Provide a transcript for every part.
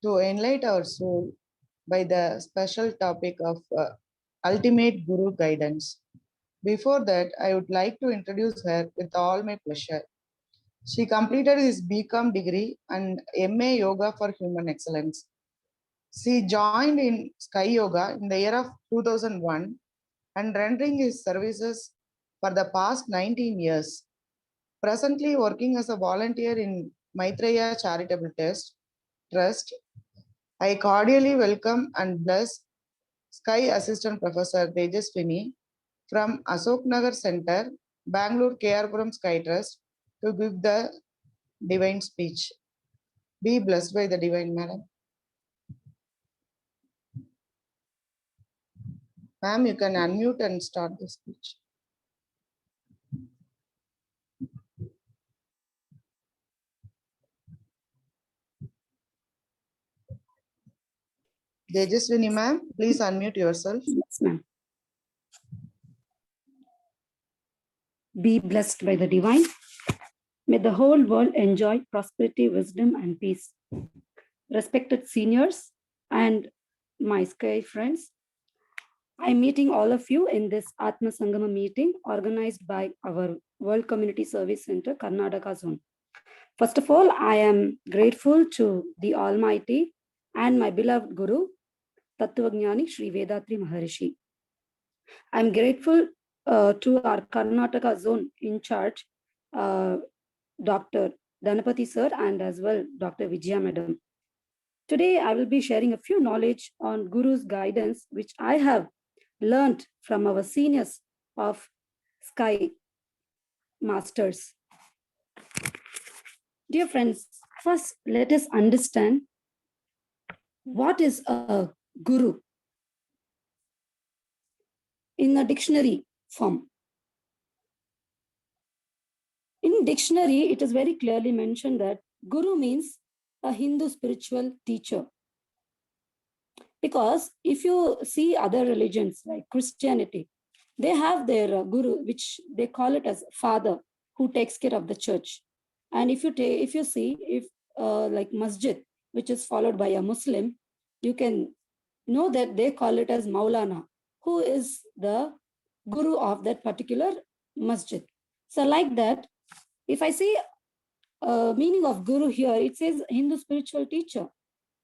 to enlighten our soul by the special topic of ultimate Guru guidance. Before that, I would like to introduce her with all my pleasure. She completed his BCom degree and MA Yoga for Human Excellence. She joined in Sky Yoga in the year of 2001 and rendering his services for the past 19 years. Presently working as a volunteer in Maitreya Charitable Trust, I cordially welcome and bless Sky Assistant Professor Tejaswini from Asok Nagar Center, Bangalore KR Sky Trust to give the divine speech. Be blessed by the divine, madam. Ma'am, you can unmute and start the speech. Tejaswini ma'am, please unmute yourself. Yes, ma'am. Be blessed by the divine. May the whole world enjoy prosperity, wisdom, and peace. Respected seniors and my Sky friends, I'm meeting all of you in this Atma Sangama meeting organized by our World Community Service Center, Karnataka Zone. First of all, I am grateful to the Almighty and my beloved Guru, Tattvajnani Sri Vethathiri Maharishi. I'm grateful to our Karnataka Zone in charge, Dr. Dhanapati sir, and as well Dr. Vijaya madam. Today, I will be sharing a few knowledge on Guru's guidance, which I have learned from our seniors of Sky Masters. Dear friends, first let us understand what is a Guru in a dictionary form. In dictionary, it is very clearly mentioned that Guru means a Hindu spiritual teacher. Because if you see other religions like Christianity, they have their Guru, which they call it as father, who takes care of the church. And if you see like masjid, which is followed by a Muslim, you can know that they call it as Maulana, who is the Guru of that particular masjid. So like that, if I see meaning of Guru here, it says Hindu spiritual teacher.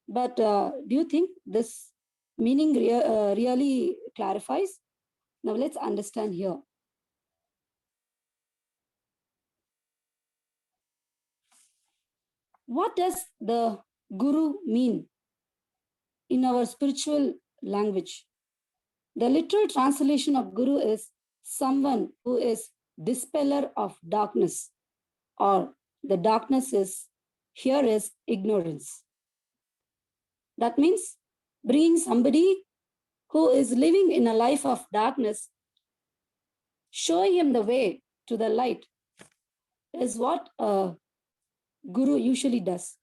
But do you think this meaning really clarifies? Now let's understand here. What does the Guru mean in our spiritual language? The literal translation of Guru is someone who is dispeller of darkness, or the darkness is here is ignorance. That means bringing somebody who is living in a life of darkness, showing him the way to the light is what a Guru usually does.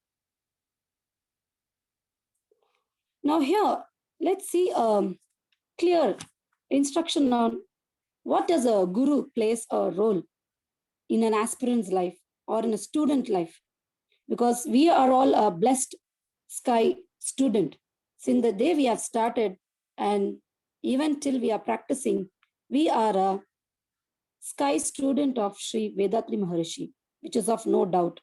Now here, let's see a clear instruction on what does a Guru plays a role in an aspirant's life or in a student life. Because we are all a blessed Sky student. Since the day we have started and even till we are practicing, we are a Sky student of Sri Vethathiri Maharishi, which is of no doubt.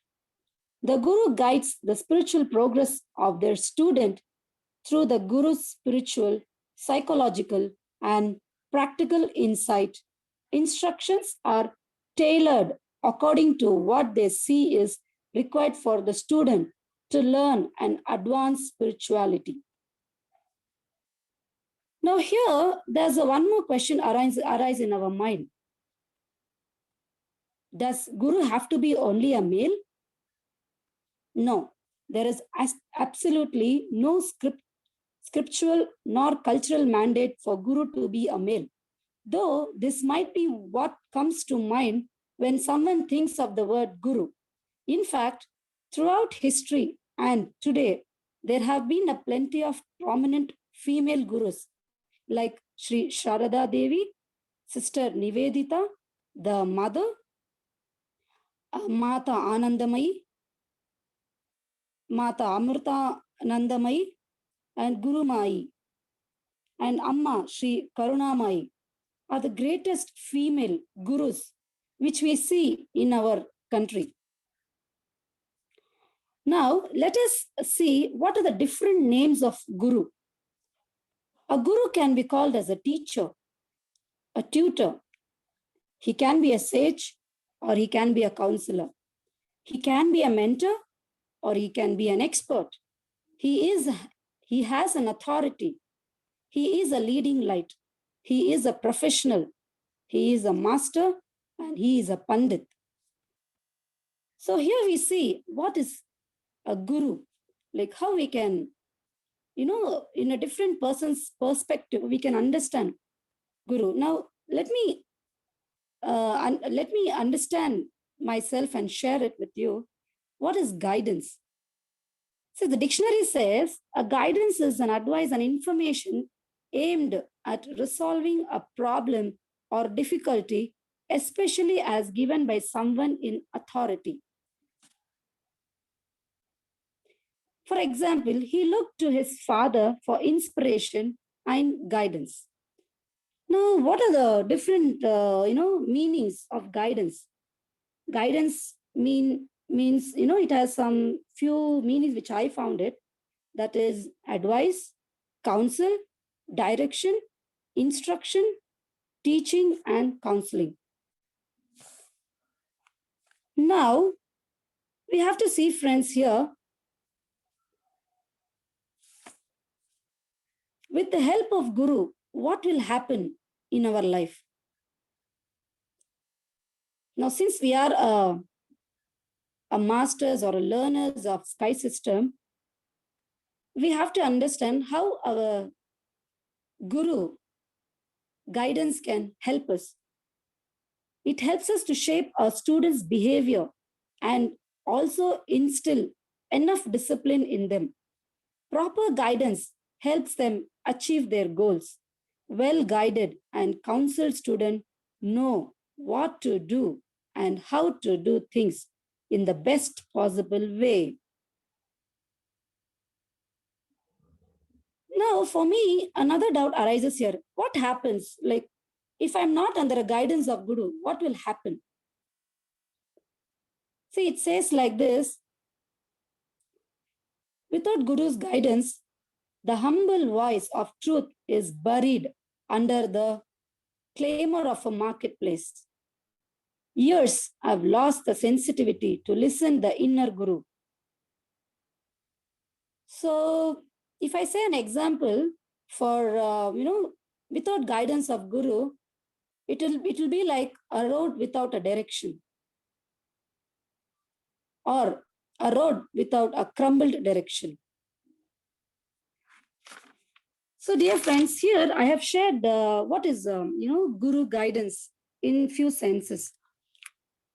The Guru guides the spiritual progress of their student through the Guru's spiritual, psychological, and practical insight. Instructions are tailored according to what they see is required for the student to learn and advance spirituality. Now here, there's one more question arise in our mind. Does Guru have to be only a male? No, there is absolutely no scriptural nor cultural mandate for Guru to be a male. Though this might be what comes to mind when someone thinks of the word Guru. In fact, throughout history and today, there have been a plenty of prominent female gurus like Sri Sharada Devi, Sister Nivedita, the mother, Mata Anandamayi, Mata Amrita Nandamai and Guru Mai and Amma Sri Karunamai are the greatest female gurus which we see in our country. Now, let us see what are the different names of guru. A guru can be called as a teacher, a tutor. He can be a sage or he can be a counselor. He can be a mentor or he can be an expert. He has an authority. He is a leading light. He is a professional. He is a master and he is a pandit. So here we see what is a guru, like how we can, in a different person's perspective, we can understand guru. Now, let me understand myself and share it with you. What is guidance? So the dictionary says a guidance is an advice and information aimed at resolving a problem or difficulty, especially as given by someone in authority. For example, he looked to his father for inspiration and guidance. Now, what are the different, meanings of guidance? Guidance means, it has some few meanings which I found it. That is advice, counsel, direction, instruction, teaching, and counseling. Now, we have to see, friends, here, with the help of Guru, what will happen in our life? Now, since we are a masters or a learners of Sky System, we have to understand how our Guru guidance can help us. It helps us to shape our students' behavior and also instill enough discipline in them. Proper guidance helps them achieve their goals. Well-guided and counseled students know what to do and how to do things in the best possible way. Now, for me, another doubt arises here. What happens? Like, if I'm not under the guidance of Guru, what will happen? See, it says like this. Without Guru's guidance, the humble voice of truth is buried under the clamor of a marketplace. Years have lost the sensitivity to listen the inner Guru. So, if I say an example for, without guidance of Guru, it will be like a road without a direction, or a road without a crumbled direction. So, dear friends, here I have shared what is, Guru guidance in few senses.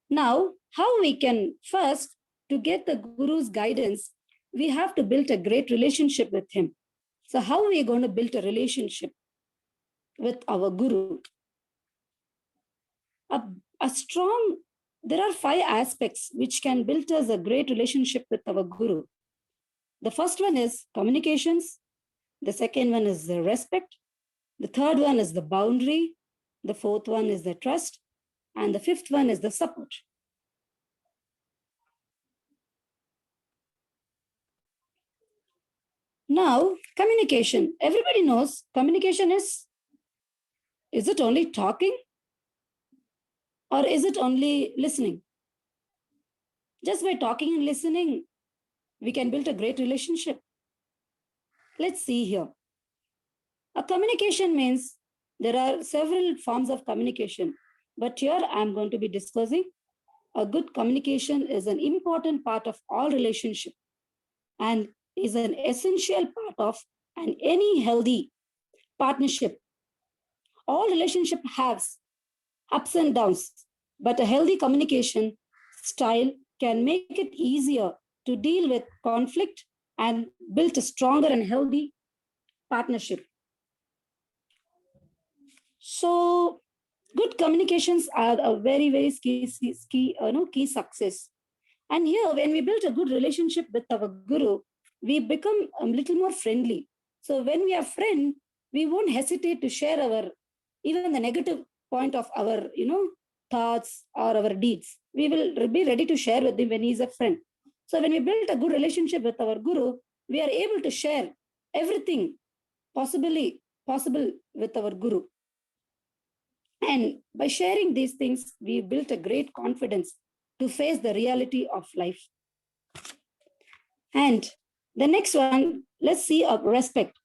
Now, how we can first, to get the Guru's guidance, we have to build a great relationship with him. So, how are we going to build a relationship with our Guru? There are 5 aspects which can build us a great relationship with our Guru. The first one is communications. The second one is the respect. The third one is the boundary. The fourth one is the trust. And the fifth one is the support. Now, communication. Everybody knows communication is it only talking or is it only listening? Just by talking and listening, we can build a great relationship. Let's see here. A communication means there are several forms of communication, but here I'm going to be discussing a good communication is an important part of all relationship and is an essential part of any healthy partnership. All relationship has ups and downs, but a healthy communication style can make it easier to deal with conflict and build a stronger and healthy partnership. So, good communications are a very, very key success. And here, when we build a good relationship with our Guru, we become a little more friendly. So when we are friend, we won't hesitate to share our, even the negative point of our, thoughts or our deeds. We will be ready to share with him when he's a friend. So when we build a good relationship with our guru, we are able to share everything possible with our guru. And by sharing these things, we built a great confidence to face the reality of life. And the next one, let's see respect.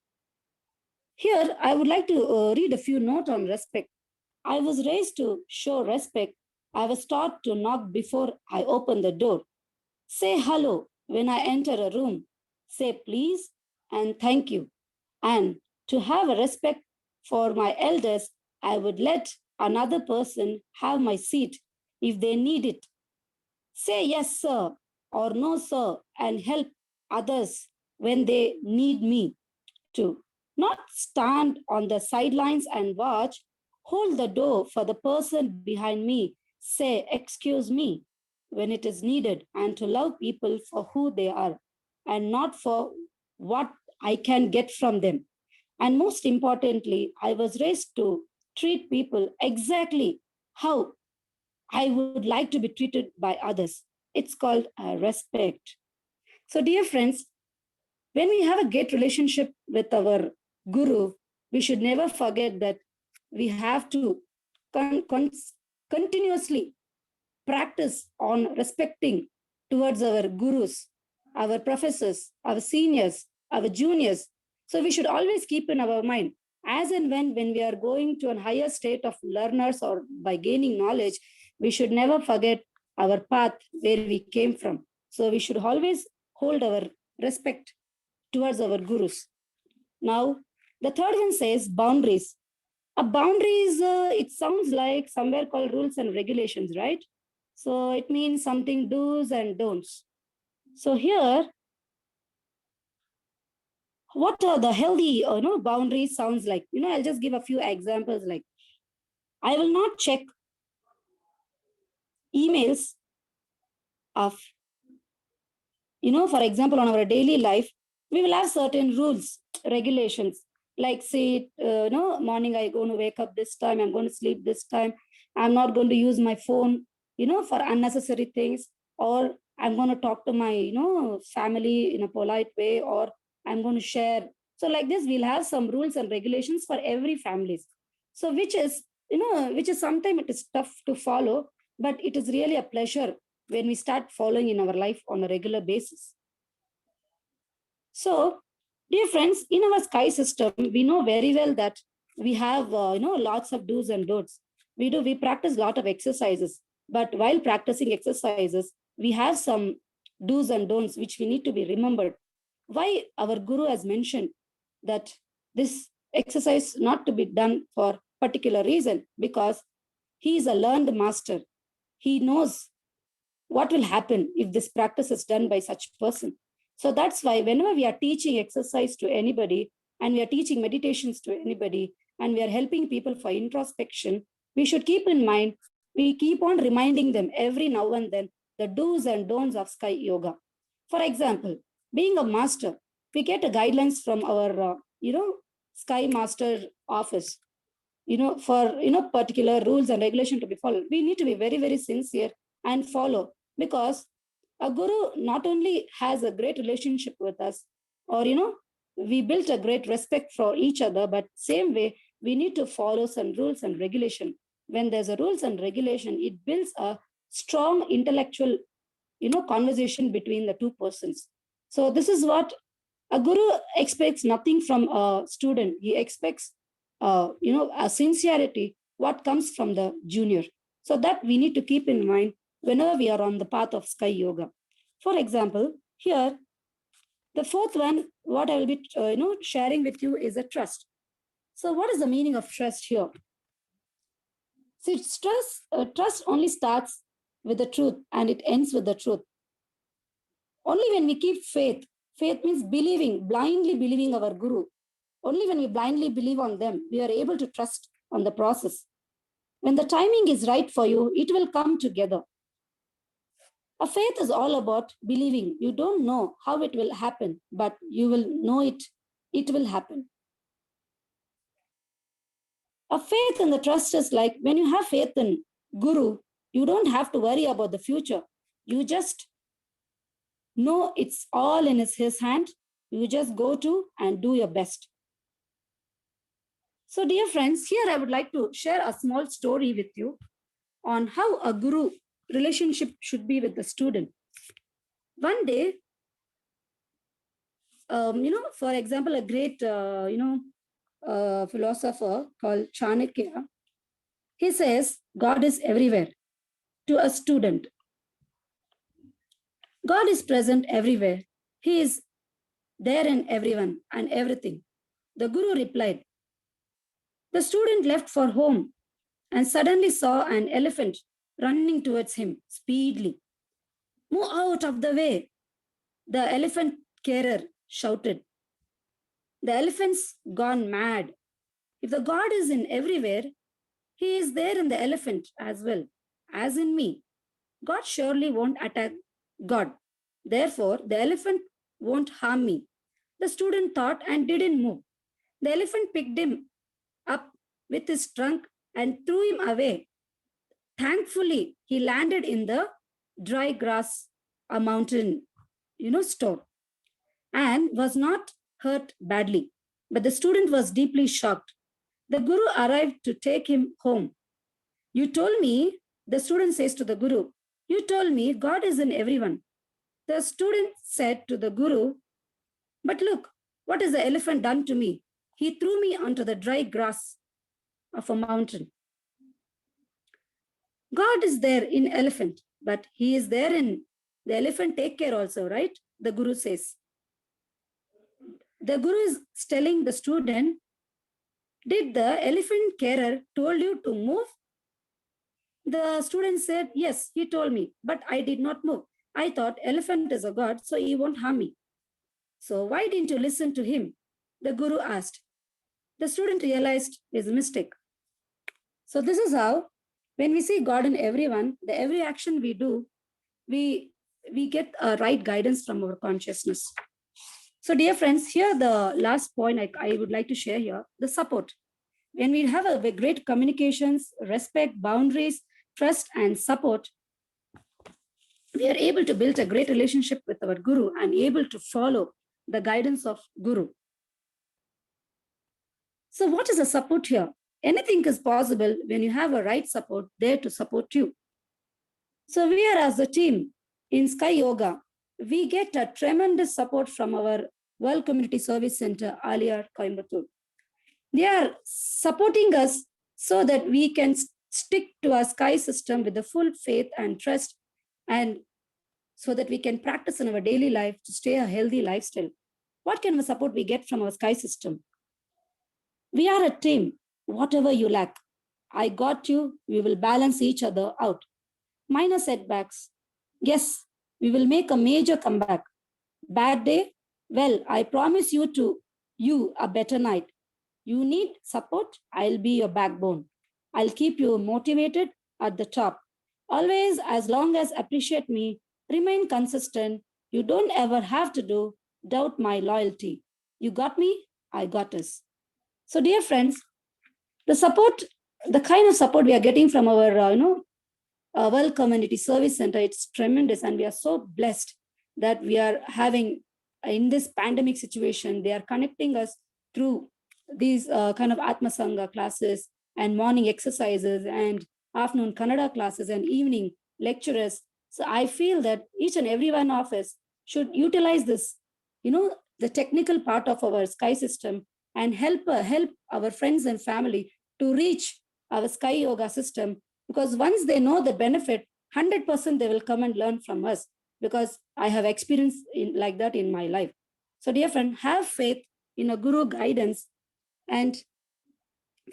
Here, I would like to read a few notes on respect. I was raised to show respect. I was taught to knock before I open the door. Say hello when I enter a room. Say please and thank you. And to have a respect for my elders, I would let another person have my seat if they need it. Say yes, sir, or no, sir, and help others when they need me to. Not stand on the sidelines and watch, hold the door for the person behind me, say, excuse me, when it is needed, and to love people for who they are and not for what I can get from them. And most importantly, I was raised to treat people exactly how I would like to be treated by others. It's called respect. So, dear friends, when we have a great relationship with our guru, we should never forget that we have to continuously practice on respecting towards our gurus, our professors, our seniors, our juniors. So we should always keep in our mind, as and when we are going to a higher state of learners or by gaining knowledge, we should never forget our path where we came from. So we should always hold our respect towards our gurus. Now, the third one says boundaries. A boundary is, it sounds like somewhere called rules and regulations, right? So it means something do's and don'ts. So here, what are the healthy boundaries sounds like? I'll just give a few examples like, I will not check emails of, for example, on our daily life, we will have certain rules, regulations, like say, morning I going to wake up this time, I'm going to sleep this time, I'm not going to use my phone, for unnecessary things, or I'm going to talk to my, family in a polite way, or I'm going to share. So like this, we'll have some rules and regulations for every families. So which is sometimes it is tough to follow, but it is really a pleasure when we start following in our life on a regular basis. So, dear friends, in our sky system, we know very well that we have lots of do's and don'ts. We practice a lot of exercises, but while practicing exercises, we have some do's and don'ts which we need to be remembered. Why our guru has mentioned that this exercise not to be done for particular reason, because he is a learned master. He knows what will happen if this practice is done by such person. So that's why whenever we are teaching exercise to anybody and we are teaching meditations to anybody and we are helping people for introspection, we should keep in mind, we keep on reminding them every now and then the do's and don'ts of sky yoga. For example, being a master, we get a guidelines from our sky master office, for particular rules and regulation to be followed. We need to be very, very sincere and follow, because a guru not only has a great relationship with us, or we built a great respect for each other, but same way we need to follow some rules and regulation. When there's a rules and regulation, it builds a strong intellectual conversation between the two persons. So this is what a guru expects. Nothing from a student. He expects a sincerity what comes from the junior. So that we need to keep in mind whenever we are on the path of sky yoga. For example, here, the fourth one, what I will be sharing with you is a trust. So what is the meaning of trust here? See, trust only starts with the truth and it ends with the truth. Only when we keep faith means believing, blindly believing our guru. Only when we blindly believe on them, we are able to trust on the process. When the timing is right for you, it will come together. A faith is all about believing. You don't know how it will happen, but you will know it will happen. A faith and the trust is like when you have faith in Guru, you don't have to worry about the future. You just know it's all in his hand. You just go to and do your best. So, dear friends, here I would like to share a small story with you on how a Guru relationship should be with the student. One day, for example, a great, philosopher called Chanakya, he says, God is everywhere to a student. God is present everywhere. He is there in everyone and everything. The Guru replied. The student left for home and suddenly saw an elephant running towards him speedily. Move out of the way, the elephant carer shouted. The elephant's gone mad. If the God is in everywhere, he is there in the elephant as well, as in me. God surely won't attack God. Therefore, the elephant won't harm me. The student thought and didn't move. The elephant picked him up with his trunk and threw him away. Thankfully, he landed in the dry grass, a mountain, store, and was not hurt badly. But the student was deeply shocked. The Guru arrived to take him home. You told me, the student says to the Guru, you told me God is in everyone. The student said to the Guru, but look, what has the elephant done to me? He threw me onto the dry grass of a mountain. God is there in elephant, but he is there in the elephant. Take care also, right? The Guru says. The Guru is telling the student, did the elephant carer told you to move? The student said, yes, he told me, but I did not move. I thought elephant is a god, so he won't harm me. So why didn't you listen to him? The Guru asked. The student realized his mistake. So this is how, when we see God in everyone, every action we do, we get a right guidance from our consciousness. So dear friends, here the last point I would like to share here, the support. When we have a great communications, respect, boundaries, trust, and support, we are able to build a great relationship with our Guru and able to follow the guidance of Guru. So what is the support here? Anything is possible when you have a right support there to support you. So we are, as a team in Sky Yoga, we get a tremendous support from our World Community Service Center, Aliyar, Coimbatore. They are supporting us so that we can stick to our Sky system with the full faith and trust, and so that we can practice in our daily life to stay a healthy lifestyle. What kind of support we get from our Sky system? We are a team. Whatever you lack, I got you. We will balance each other out. Minor setbacks. Yes, we will make a major comeback. Bad day? Well, I promise you a better night. You need support? I'll be your backbone. I'll keep you motivated at the top. Always, as long as appreciate me, remain consistent. You don't ever have to doubt my loyalty. You got me? I got us. So, dear friends, the kind of support we are getting from our, World Community Service Center, it's tremendous. And we are so blessed that we are having, in this pandemic situation, they are connecting us through these kind of Atma Sangha classes and morning exercises and afternoon Kannada classes and evening lecturers. So I feel that each and every one of us should utilize this, the technical part of our Sky system and help our friends and family to reach our Sky Yoga system, because once they know the benefit, 100% they will come and learn from us, because I have experience like that in my life. So dear friend, have faith in a Guru guidance. And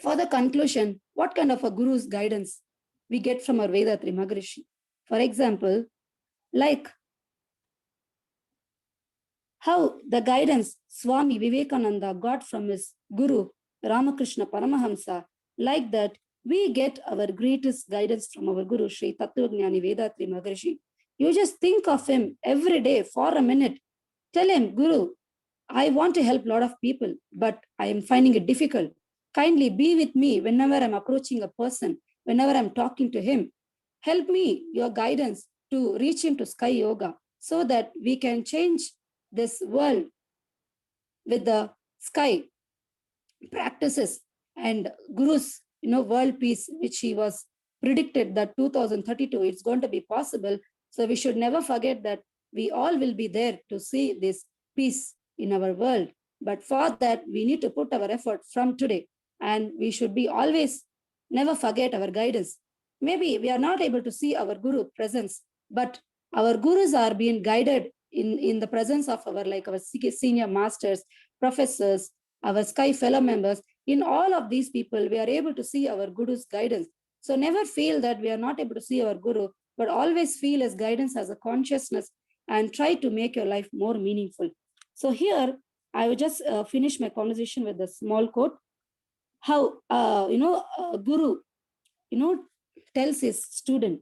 for the conclusion, what kind of a Guru's guidance we get from our Vethathiri Maharishi? For example, like how the guidance Swami Vivekananda got from his Guru Ramakrishna Paramahamsa, like that we get our greatest guidance from our Guru Sri Tattvajnani Vethathiri Maharishi. You just think of him every day for a minute. Tell him, Guru, I want to help a lot of people, but I am finding it difficult. Kindly be with me whenever I'm approaching a person, whenever I'm talking to him. Help me, your guidance, to reach him to Sky Yoga so that we can change this world with the sky practices and Guru's, world peace, which he was predicted that 2032 it's going to be possible. So we should never forget that we all will be there to see this peace in our world. But for that, we need to put our effort from today, and we should be always never forget our guidance. Maybe we are not able to see our Guru presence, but our Gurus are being guided in the presence of our senior masters, professors, our Sky fellow members. In all of these people, we are able to see our Guru's guidance. So never feel that we are not able to see our Guru, but always feel his guidance as a consciousness and try to make your life more meaningful. So here, I will just finish my conversation with a small quote. How, Guru, tells his student,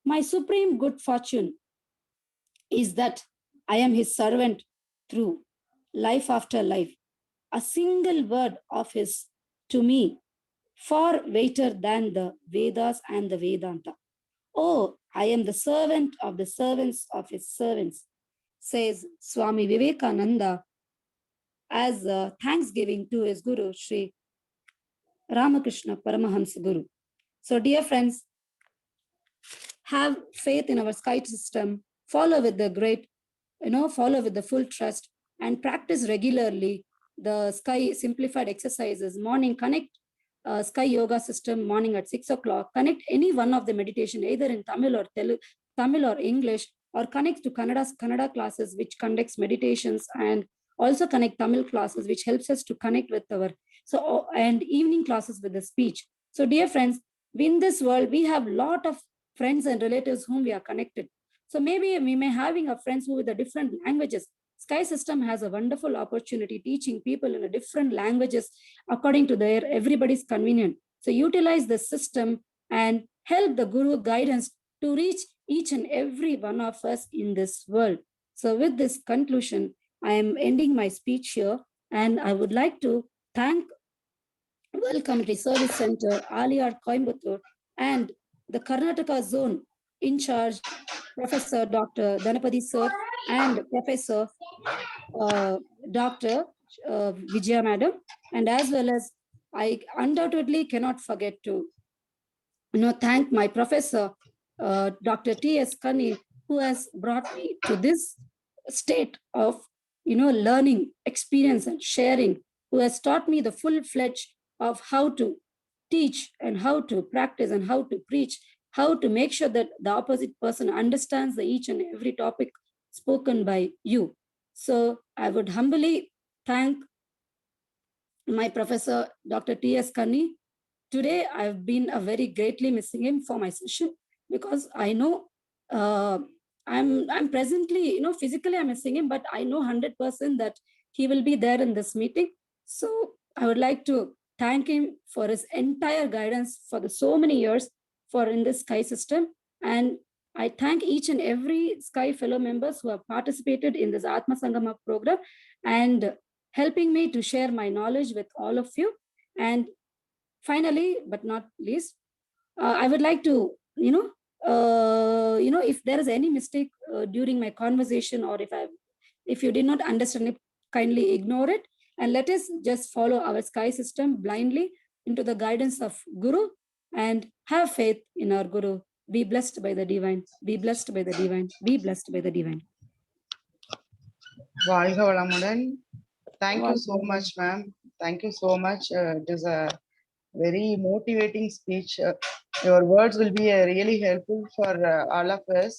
my supreme good fortune is that I am his servant through life after life. A single word of his to me far greater than the Vedas and the Vedanta. Oh, I am the servant of the servants of his servants, says Swami Vivekananda as a thanksgiving to his Guru, Sri Ramakrishna Paramahamsa Guru. So, dear friends, have faith in our sky system, follow with the follow with the full trust, and practice regularly the sky simplified exercises. Morning, connect sky yoga system morning at 6 o'clock. Connect any one of the meditation, either in Tamil or Tamil or English, or connect to Kannada classes, which conducts meditations, and also connect Tamil classes, which helps us to connect with and evening classes with the speech. So, dear friends, in this world, we have a lot of friends and relatives whom we are connected. So maybe we may having a friends who with the different languages. Sky system has a wonderful opportunity teaching people in a different languages according to their everybody's convenient. So utilize the system and help the Guru guidance to reach each and every one of us in this world. So with this conclusion, I am ending my speech here, and I would like to thank Welcome Service Center, Aliar Coimbatore, and the Karnataka zone in charge, Professor Dr. Dhanapati sir, and Professor Dr. Vijaya madam, and as well as I undoubtedly cannot forget to thank my professor, Dr. T.S. Kani, who has brought me to this state of learning, experience, and sharing, who has taught me the full-fledged of how to teach and how to practice and how to preach, how to make sure that the opposite person understands the each and every topic spoken by you. So I would humbly thank my professor, Dr. T.S. Kani. Today, I've been very greatly missing him for my session, because I know I'm presently, physically I'm missing him, but I know 100% that he will be there in this meeting. So I would like to thank him for his entire guidance for the so many years for in this Sky system. And I thank each and every Sky fellow members who have participated in this Atma Sangama program and helping me to share my knowledge with all of you. And finally, but not least, I would like to, if there is any mistake during my conversation, or if you did not understand it, kindly ignore it, and let us just follow our sky system blindly into the guidance of Guru, and have faith in our Guru. Be blessed by the divine. Be blessed by the divine. Be blessed by the divine. வாழ்க வளமுடன். Thank you so much, ma'am. Thank you so much. It is a very motivating speech. Your words will be really helpful for all of us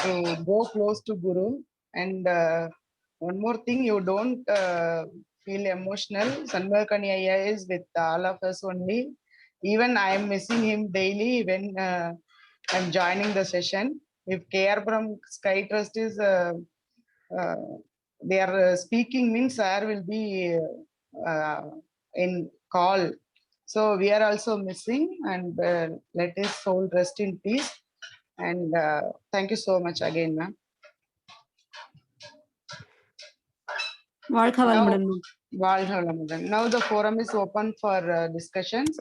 to go close to Guru. And one more thing, you don't feel emotional. Sanbalkani Ayya is with all of us only. Even I am missing him daily when I'm joining the session. If KR from Sky Trust is they are speaking, means sir will be in call. So we are also missing, and let his soul rest in peace. And thank you so much again, ma'am. வாழ்க வளமுடன் ma'am. வாழ்க வளமுடன். Now the forum is open for discussions.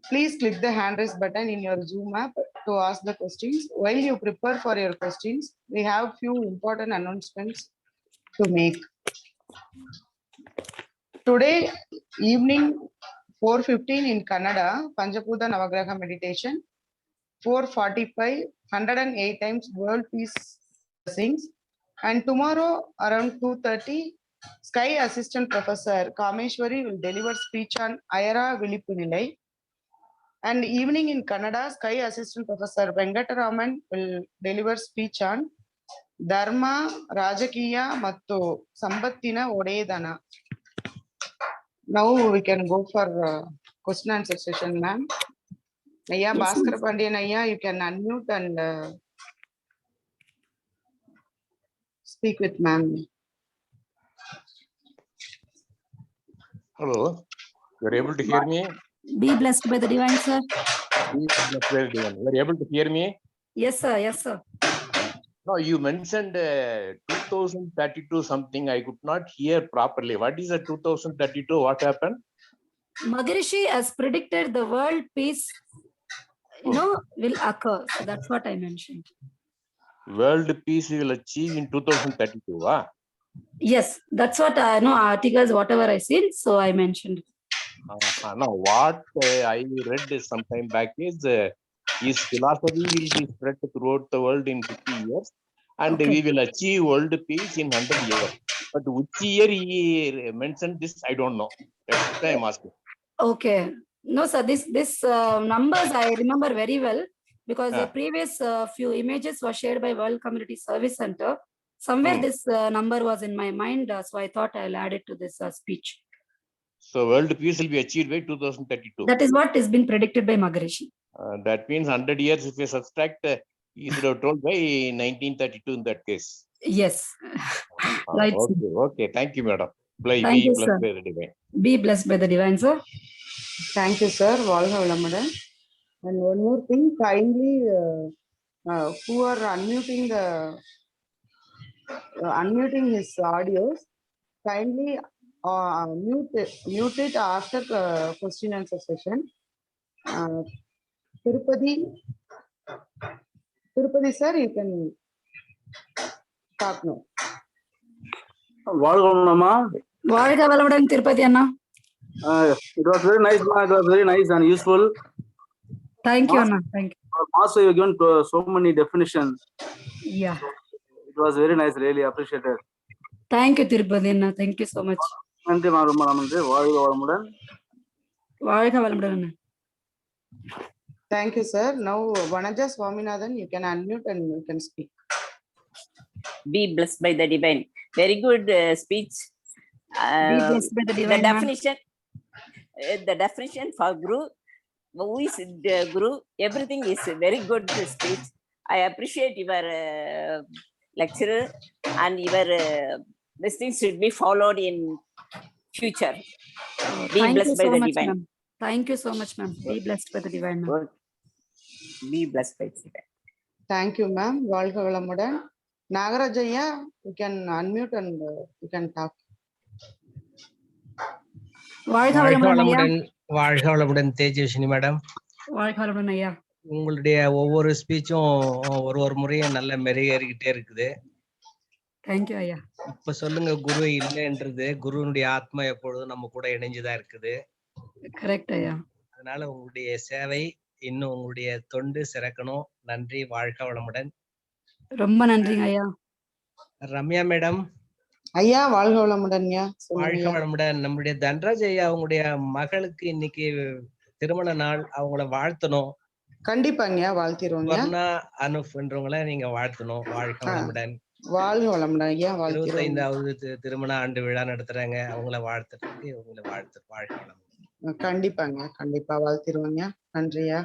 Please click the hand raise button in your Zoom app to ask the questions. While you prepare for your questions, we have few important announcements to make. Today evening 4:15 in Kannada, Panchaputa Navagraha meditation. 4:45, 108 times world peace blessings. And tomorrow around 2:30, Sky Assistant Professor Kameshwari will deliver speech on Ayara Vilipunilai. And evening in Kannada, Sky Assistant Professor Venkataraman will deliver speech on Dharma, Rajakiya, Mattu Sambattina Odedana. Now we can go for question answer session, ma'am. Ayya, Yes, Bhaskar ma'am. Pandian, Ayya, you can unmute and speak with ma'am. Hello, you're able to hear me? Be blessed by the divine, sir. You're able to hear me? Yes, sir. Yes, sir. No, you mentioned 2032 something. I could not hear properly. What is the 2032? What happened? Maharishi has predicted the world peace, will occur. So that's what I mentioned. World peace will achieve in 2032. Yes, that's what I know. Articles, whatever I seen, so I mentioned. Now, what I read some time back is his philosophy will be spread throughout the world in 50 years, and Okay. we will achieve world peace in 100 years. But which year he mentioned this, I don't know. That's why I'm asking. Okay. No, sir. This numbers I remember very well because the previous few images were shared by World Community Service Center. Somewhere this number was in my mind, so I thought I'll add it to this speech. So world peace will be achieved by 2032. That is what is been predicted by Maharishi. That means 100 years. If we subtract, you should have told by 1932 in that case. Yes. Right. Okay. Thank you, madam. Thank you, blessed sir. by the divine. Be blessed by the divine, sir. Thank you, sir. Valga Valamadan. And one more thing, kindly who are unmuting his audios, kindly mute it after question answer session. Tirupati sir, you can talk now. வாழ்க வளமுடன் திருப்பதி அண்ணா. It was very nice, it was very nice and useful. Thank you, Anna. Thank you. Also, you given so many definitions. Yeah. It was very nice, really appreciated. Thank you, Tirupati Anna. Thank you so much. நன்றி மாறுமாறு வாழ்க வளமுடன். வாழ்க வளமுடன் அண்ணா. Thank you, sir. Now, Vanaja Swaminathan, you can unmute and you can speak. Be blessed by the divine. Very good speech. Be blessed by the divine. The definition for Guru, who is the Guru, everything is a very good speech. I appreciate your lecturer and your this thing should be followed in future. Be blessed by the divine. Thank you so much, ma'am. Be blessed by the divine. Be blessed by the divine. Thank you, ma'am. Valga Valamadan. Nagarajaya, you can unmute and you can talk. வாழ்க வளமுடன் Tejaswini madam. வாழ்க வளமுடன் ஐயா. உங்களுடைய ஒவ்வொரு ஸ்பீச்சும் ஒரு முறையும் நல்ல மெருகேறிக்கிட்டே இருக்குது. தேங்க்யூ ஐயா. இப்ப சொல்லுங்க, குரு இல்லைன்றது, குருனுடைய ஆத்மா எப்பொழுதும் நம்ம கூட இணைஞ்சுதான் இருக்குது. கரெக்ட் ஐயா. அதனால உங்களுடைய சேவை இன்னும் உங்களுடைய தொண்டு சிறக்கணும். நன்றி. வாழ்க வளமுடன். ரொம்ப நன்றிங்க ஐயா. ரம்யா மேடம். ஐயா வாழ்க வளமுடன். வாழ்க வளமுடன். நம்முடைய தன்ராஜ் ஐயா அவங்களுடைய மகளுக்கு இன்னைக்கு திருமண நாள், அவங்கள வாழ்த்தணும். கண்டிப்பாங்க, வாழ்த்திடுவோங்க. வர்ணா அனுப்ன்றவங்கள நீங்க வாழ்த்தணும். வாழ்க வளமுடன். வாழ்க வளமுடன் ஐயா. 25வது திருமண ஆண்டு விழா நடத்துறாங்க, அவங்கள வாழ்த்துறதுக்கு உங்களை வாழ்க வளமுடன். கண்டிப்பாங்க, கண்டிப்பா வாழ்த்திடுவோங்க. நன்றியா.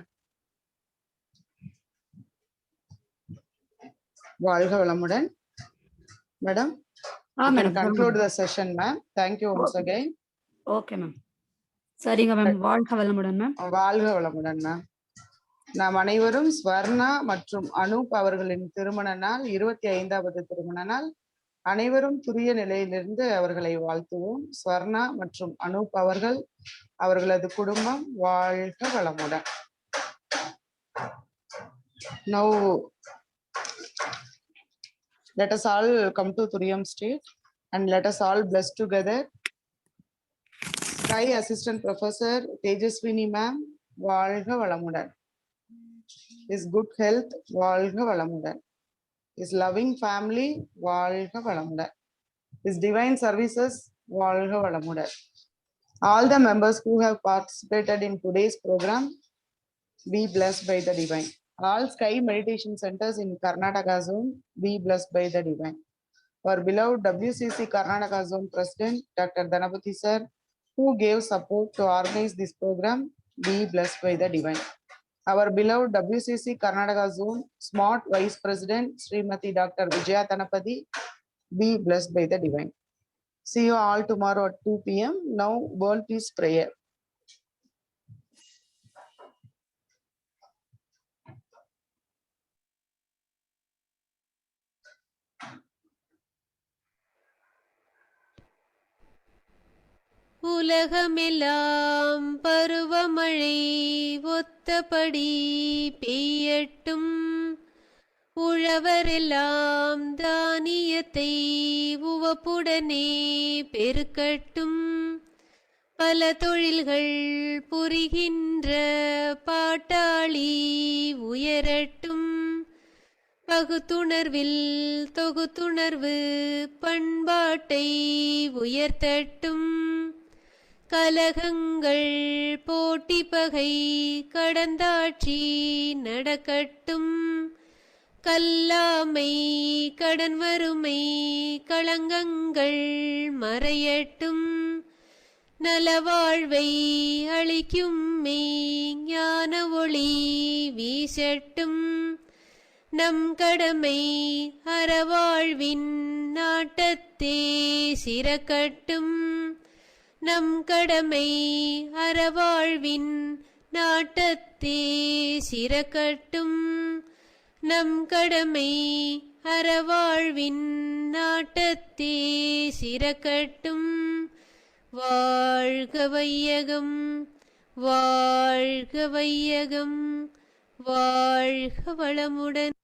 வாழ்க வளமுடன். Madam, conclude the session, ma'am. Thank you once again. Okay, ma'am. சரிங்க மேம். வாழ்க வளமுடன் மேம். வாழ்க வளமுடன் மேம். நாம் அனைவரும் ஸ்வர்ணா மற்றும் அனூப் அவர்களின் திருமண நாள் 25வது திருமண நாள். அனைவரும் துரிய நிலையிலிருந்து அவர்களை வாழ்த்துவோம். ஸ்வர்ணா மற்றும் அனூப் அவர்கள், அவர்களது குடும்பம் வாழ்க வளமுடன். Now let us all come to Turiyam state and let us all bless together. Sky Assistant Professor Tejaswini ma'am, வாழ்க வளமுடன். His good health, வாழ்க வளமுடன். His loving family, வாழ்க வளமுடன். His divine services, வாழ்க வளமுடன். All the members who have participated in today's program, be blessed by the divine. All Sky meditation centers in Karnataka zone, be blessed by the divine. Our beloved WCC Karnataka zone president, Dr. Dhanapati sir, who gave support to organize this program, be blessed by the divine. Our beloved WCC Karnataka zone smart vice president, Srimati Dr. Vijaya Dhanapati, be blessed by the divine. See you all tomorrow at 2 p.m. Now, world peace prayer. உலகமெல்லாம் பருவமழை ஒத்தபடி பெய்யட்டும். உழவரெல்லாம் தானியத்தை உவப்புடனே பெருக்கட்டும். பல தொழில்கள் புரிகின்ற பாட்டாளி உயரட்டும். பகுத்துணர்வில் தொகுத்துணர்வு பண்பாட்டை உயர்த்தட்டும். கலகங்கள் போட்டி பகை கடந்தாட்சி நடக்கட்டும். கல்லாமை கடன் வறுமை களங்கங்கள் மறையட்டும். நலவாழ்வை அளிக்கும் மெய் ஞான ஒளி வீசட்டும். நம் கடமை அறவாழ்வின் நாட்டத்தே சிறக்கட்டும். நம் கடமை அறவாழ்வின் நாட்டத்தே சிறக்கட்டும். நம் கடமை அறவாழ்வின் நாட்டத்தே சிறக்கட்டும். வாழ்க வையகம், வாழ்க வையகம், வாழ்க வளமுடன்.